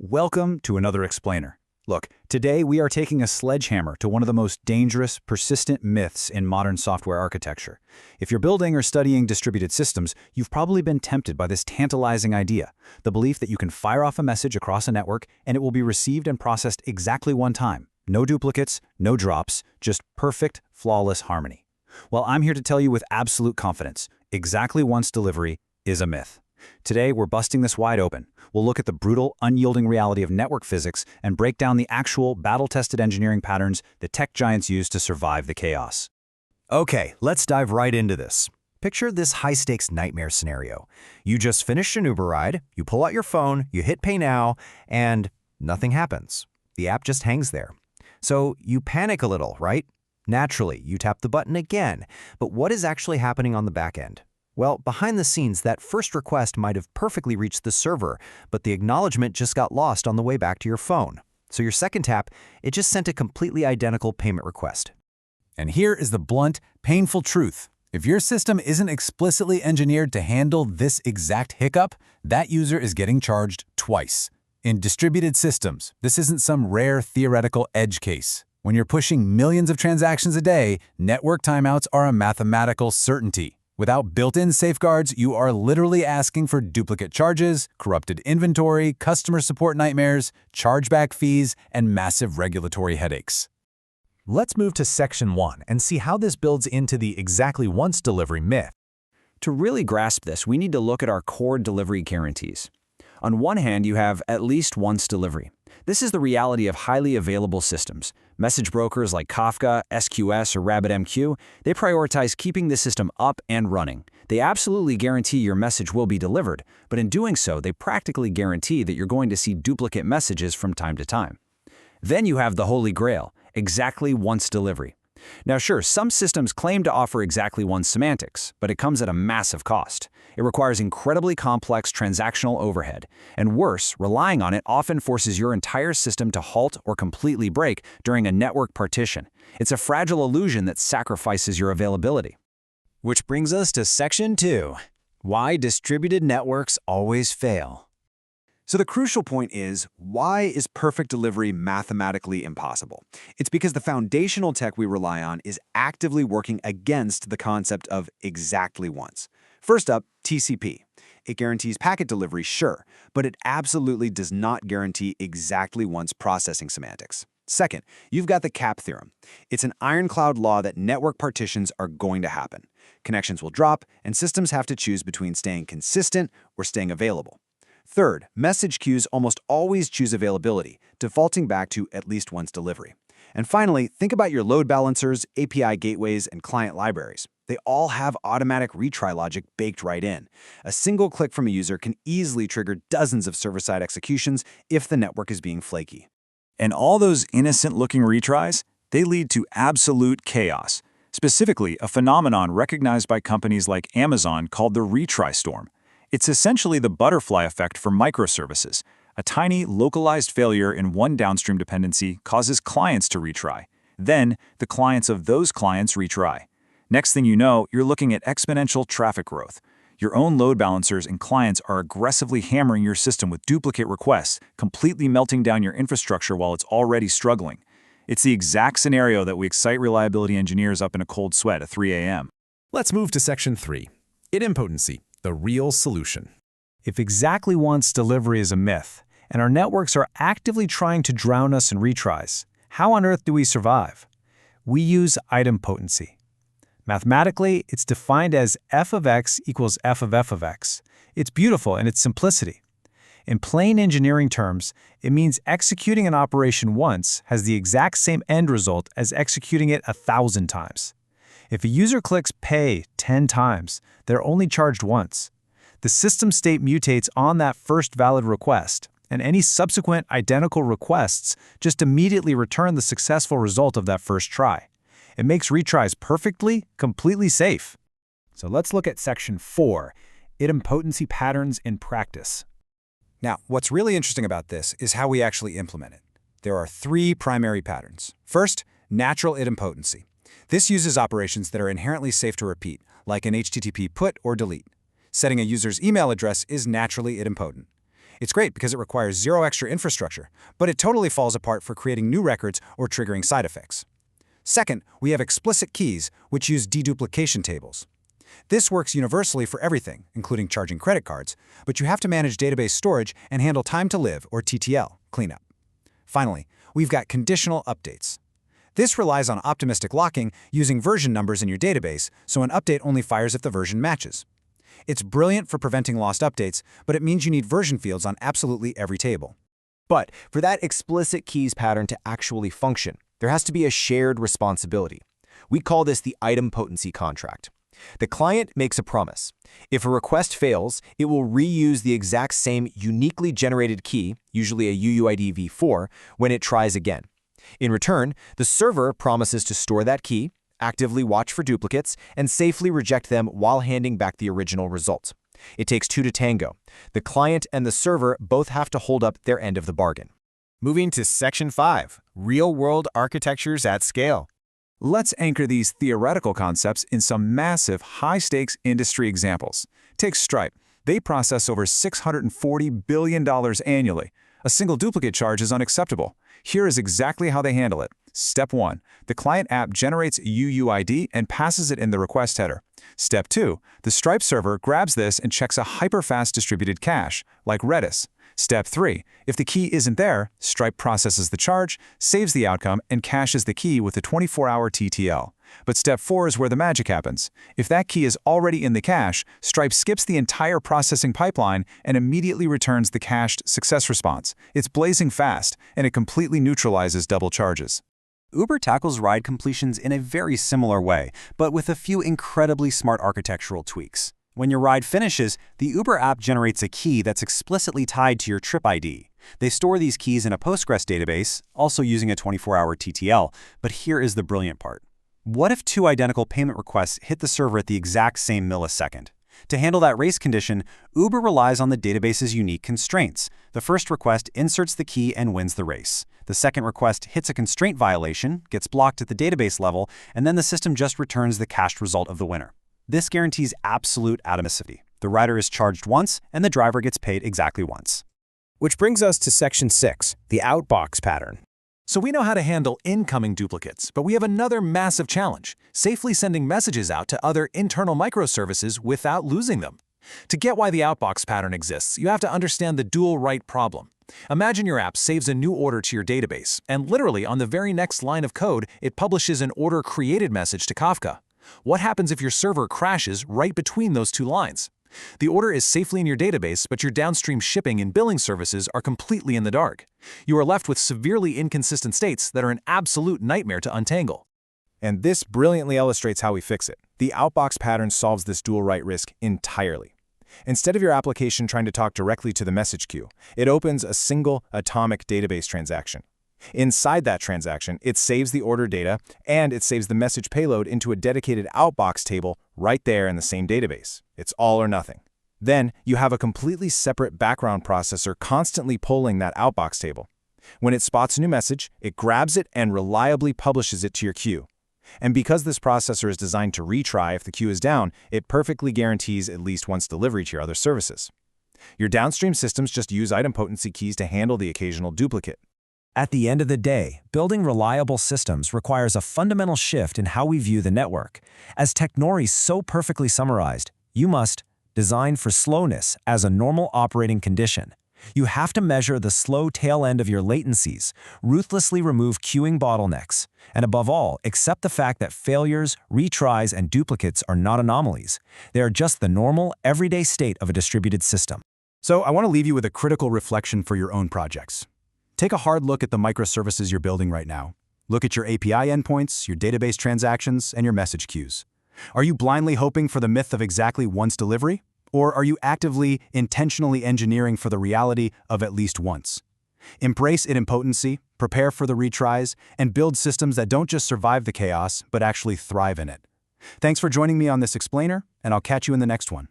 Welcome to another explainer. Look, today we are taking a sledgehammer to one of the most dangerous, persistent myths in modern software architecture. If you're building or studying distributed systems, you've probably been tempted by this tantalizing idea, the belief that you can fire off a message across a network and it will be received and processed exactly one time. No duplicates, no drops, just perfect, flawless harmony. Well, I'm here to tell you with absolute confidence, exactly once delivery is a myth. Today, we're busting this wide open. We'll look at the brutal, unyielding reality of network physics and break down the actual, battle-tested engineering patterns that tech giants use to survive the chaos. Okay, let's dive right into this. Picture this high-stakes nightmare scenario. You just finished an Uber ride, you pull out your phone, you hit pay now, and nothing happens. The app just hangs there. So you panic a little, right? Naturally, you tap the button again. But what is actually happening on the back end? Well, behind the scenes, that first request might have perfectly reached the server, but the acknowledgement just got lost on the way back to your phone. So your second tap, it just sent a completely identical payment request. And here is the blunt, painful truth. If your system isn't explicitly engineered to handle this exact hiccup, that user is getting charged twice. In distributed systems, this isn't some rare theoretical edge case. When you're pushing millions of transactions a day, network timeouts are a mathematical certainty. Without built-in safeguards, you are literally asking for duplicate charges, corrupted inventory, customer support nightmares, chargeback fees, and massive regulatory headaches. Let's move to Section 1 and see how this builds into the exactly once delivery myth. To really grasp this, we need to look at our core delivery guarantees. On one hand, you have at least once delivery. This is the reality of highly available systems. Message brokers like Kafka, SQS, or RabbitMQ, they prioritize keeping the system up and running. They absolutely guarantee your message will be delivered, but in doing so, they practically guarantee that you're going to see duplicate messages from time to time. Then you have the Holy Grail, exactly once delivery. Now sure, some systems claim to offer exactly once semantics, but it comes at a massive cost. It requires incredibly complex transactional overhead, and worse, relying on it often forces your entire system to halt or completely break during a network partition. It's a fragile illusion that sacrifices your availability. Which brings us to Section 2, why distributed networks always fail. So the crucial point is, why is perfect delivery mathematically impossible? It's because the foundational tech we rely on is actively working against the concept of exactly once. First up, TCP. It guarantees packet delivery, sure, but it absolutely does not guarantee exactly once processing semantics. Second, you've got the CAP theorem. It's an ironclad law that network partitions are going to happen. Connections will drop, and systems have to choose between staying consistent or staying available. Third, message queues almost always choose availability, defaulting back to at least once delivery. And finally, think about your load balancers, API gateways, and client libraries. They all have automatic retry logic baked right in. A single click from a user can easily trigger dozens of server-side executions if the network is being flaky. And all those innocent-looking retries, they lead to absolute chaos. Specifically, a phenomenon recognized by companies like Amazon called the retry storm. It's essentially the butterfly effect for microservices. A tiny, localized failure in one downstream dependency causes clients to retry. Then, the clients of those clients retry. Next thing you know, you're looking at exponential traffic growth. Your own load balancers and clients are aggressively hammering your system with duplicate requests, completely melting down your infrastructure while it's already struggling. It's the exact scenario that we excite reliability engineers up in a cold sweat at 3 a.m. Let's move to Section 3, idempotency, the real solution. If exactly once delivery is a myth, and our networks are actively trying to drown us in retries, how on earth do we survive? We use idempotency. Mathematically, it's defined as f of x equals f of x. It's beautiful in its simplicity. In plain engineering terms, it means executing an operation once has the exact same end result as executing it 1,000 times. If a user clicks pay 10 times, they're only charged once. The system state mutates on that first valid request, and any subsequent identical requests just immediately return the successful result of that first try. It makes retries perfectly, completely safe. So let's look at Section 4, idempotency patterns in practice. Now, what's really interesting about this is how we actually implement it. There are 3 primary patterns. First, natural idempotency. This uses operations that are inherently safe to repeat, like an HTTP put or delete. Setting a user's email address is naturally idempotent. It's great because it requires zero extra infrastructure, but it totally falls apart for creating new records or triggering side effects. Second, we have explicit keys, which use deduplication tables. This works universally for everything, including charging credit cards, but you have to manage database storage and handle time to live, or TTL, cleanup. Finally, we've got conditional updates. This relies on optimistic locking using version numbers in your database, so an update only fires if the version matches. It's brilliant for preventing lost updates, but it means you need version fields on absolutely every table. But for that explicit keys pattern to actually function, there has to be a shared responsibility. We call this the item potency contract. The client makes a promise. If a request fails, it will reuse the exact same uniquely generated key, usually a UUID v4, when it tries again. In return, the server promises to store that key, actively watch for duplicates, and safely reject them while handing back the original result. It takes two to tango. The client and the server both have to hold up their end of the bargain. Moving to Section 5, Real-World Architectures at Scale. Let's anchor these theoretical concepts in some massive, high-stakes industry examples. Take Stripe. They process over $640 billion annually. A single duplicate charge is unacceptable. Here is exactly how they handle it. Step 1. The client app generates UUID and passes it in the request header. Step 2. The Stripe server grabs this and checks a hyper-fast distributed cache, like Redis. Step 3. If the key isn't there, Stripe processes the charge, saves the outcome, and caches the key with a 24-hour TTL. But Step 4 is where the magic happens. If that key is already in the cache, Stripe skips the entire processing pipeline and immediately returns the cached success response. It's blazing fast, and it completely neutralizes double charges. Uber tackles ride completions in a very similar way, but with a few incredibly smart architectural tweaks. When your ride finishes, the Uber app generates a key that's explicitly tied to your trip ID. They store these keys in a Postgres database, also using a 24-hour TTL, but here is the brilliant part. What if two identical payment requests hit the server at the exact same millisecond? To handle that race condition, Uber relies on the database's unique constraints. The first request inserts the key and wins the race. The second request hits a constraint violation, gets blocked at the database level, and then the system just returns the cached result of the winner. This guarantees absolute atomicity. The rider is charged once, and the driver gets paid exactly once. Which brings us to Section 6, the outbox pattern. So we know how to handle incoming duplicates, but we have another massive challenge, safely sending messages out to other internal microservices without losing them. To get why the outbox pattern exists, you have to understand the dual write problem. Imagine your app saves a new order to your database, and literally on the very next line of code, it publishes an order created message to Kafka. What happens if your server crashes right between those two lines? The order is safely in your database, but your downstream shipping and billing services are completely in the dark. You are left with severely inconsistent states that are an absolute nightmare to untangle. And this brilliantly illustrates how we fix it. The outbox pattern solves this dual write risk entirely. Instead of your application trying to talk directly to the message queue, it opens a single atomic database transaction. Inside that transaction, it saves the order data, and it saves the message payload into a dedicated outbox table right there in the same database. It's all or nothing. Then, you have a completely separate background processor constantly polling that outbox table. When it spots a new message, it grabs it and reliably publishes it to your queue. And because this processor is designed to retry if the queue is down, it perfectly guarantees at least once delivery to your other services. Your downstream systems just use idempotency keys to handle the occasional duplicate. At the end of the day, building reliable systems requires a fundamental shift in how we view the network. As Technori so perfectly summarized, you must design for slowness as a normal operating condition. You have to measure the slow tail end of your latencies, ruthlessly remove queuing bottlenecks, and above all, accept the fact that failures, retries, and duplicates are not anomalies. They are just the normal, everyday state of a distributed system. So I want to leave you with a critical reflection for your own projects. Take a hard look at the microservices you're building right now. Look at your API endpoints, your database transactions, and your message queues. Are you blindly hoping for the myth of exactly once delivery? Or are you actively, intentionally engineering for the reality of at least once? Embrace idempotency, prepare for the retries, and build systems that don't just survive the chaos, but actually thrive in it. Thanks for joining me on this explainer, and I'll catch you in the next one.